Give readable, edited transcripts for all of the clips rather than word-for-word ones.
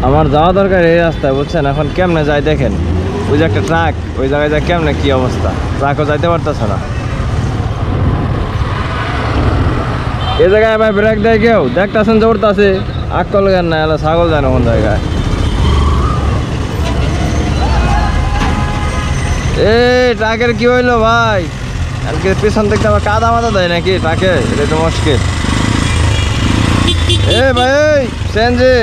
আমার যাওয়া দরকার এই রাস্তায়, বুঝছেন? এখন কেমনে যাই দেখেন, ওই যে একটা ট্রাক, ওই জায়গায় যায় কেমনে কি অবস্থা, ট্রাকও যাইতে পারতেছে না। এই জায়গায় ভাই ব্রেক দেয় কেউ? দেখতেছেন যে উঠতেছে, আকল জ্ঞান না, এলা ছাগল যায় না কোন জায়গায়। এই ট্রাকের কি হইলো ভাই? পিছন থেকে আবার কাদা মাদা দেয় নাকি ট্রাকে? এটা তো মুশকিল। এ ভাই সেনজি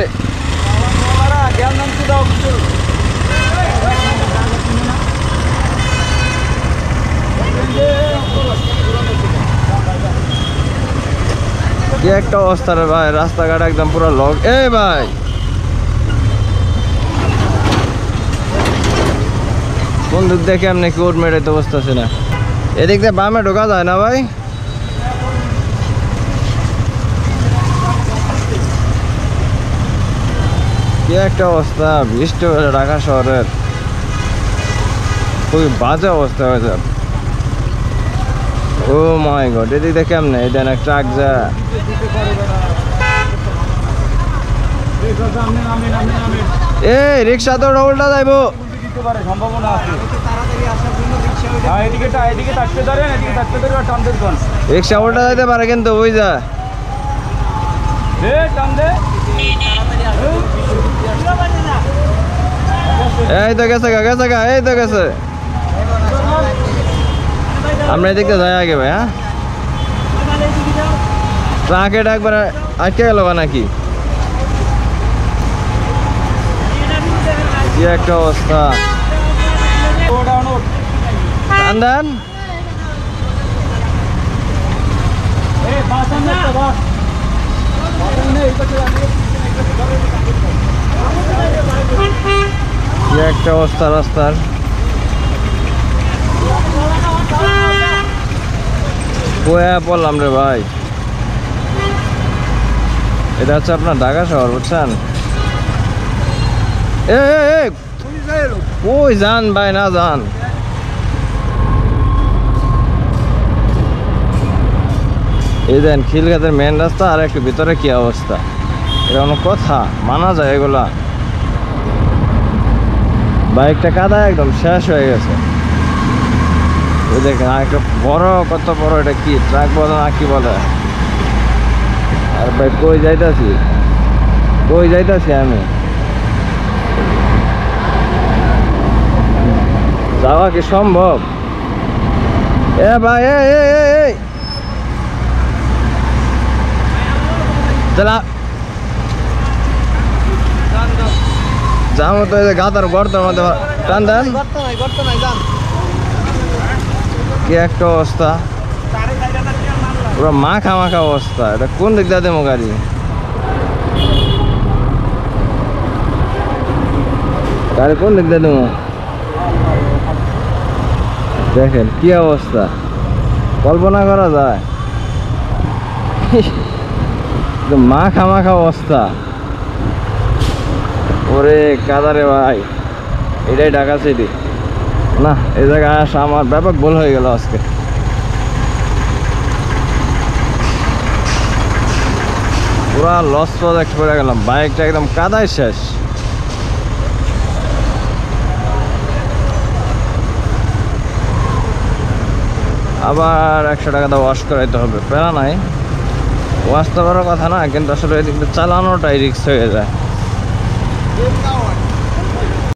কি একটা অবস্থা রে ভাই, রাস্তাঘাট একদম পুরো লক। এ ভাই কোন দিক দেখে এমনি কি উঠ মেরে তো বসতেছে না। এদিক দিয়ে বামে ঢোকা যায় না ভাই? কি একটা অবস্থা, বৃষ্টি হয়েছে ঢাকা শহরের, খুবই বাজে অবস্থা হয়েছে। ও মাই গড, এদিক দিয়ে কেমনে? এটা না ট্রাক যা। এই রিক্সা তো উল্টা যাইবো, রিক্সা উল্টা যাইতে পারে কিন্তু ওই যা। এই তো গেছে গেছে গা, এই তো গেছে। আমরা এদিকে যাই আগে ভাই। হ্যাঁ ট্রাকে একবার আটকে গেল নাকি? কি একটা অবস্থা। দেন কি একটা অবস্থা রাস্তার। কোয়া পড়লাম রে ভাই। এটা হচ্ছে আপনার ঢাকা শহর, বুঝছেন? ওই যান ভাই, না যান। এই দেন খিলগাতের মেন রাস্তা, আর একটু ভিতরে কি অবস্থা, এটা কোনো কথা? মানা যায় এগুলা? বাইকটা কাদা একদম শেষ হয়ে গেছে। ওই দেখেন একটা বড়, কত বড়, এটা কি ট্রাক বলে না কি বলে? আর ভাই কই যাইতাছি, কই যাইতাছি আমি? যাওয়া কি সম্ভব? এ ভাই এই যাবো তো, এই যে গাতার গর্তের মধ্যে টান দেন। কি একটা অবস্থা, পুরো মাখা মাখা অবস্থা। এটা কোন দিক দিয়ে দেবো গাড়ি? গাড়ি কোন দিক দিয়ে দেবো? দেখেন কি অবস্থা, কল্পনা করা যায়? মাখা মাখা অবস্থা। ওরে কাদারে ভাই, এটাই ঢাকা সিটি না? এই জায়গায় আসা আমার ব্যাপক ভুল হয়ে গেল আজকে। পুরা লস প্রজেক্ট করে গেলাম, বাইকটা একদম কাদায় শেষ। আবার 100 টাকা দিয়ে ওয়াশ করাইতে হবে, প্যারা নাই। ওয়াশ তো বড় কথা না, কিন্তু আসলে এদিক চালানোটাই রিস্ক হয়ে যায়।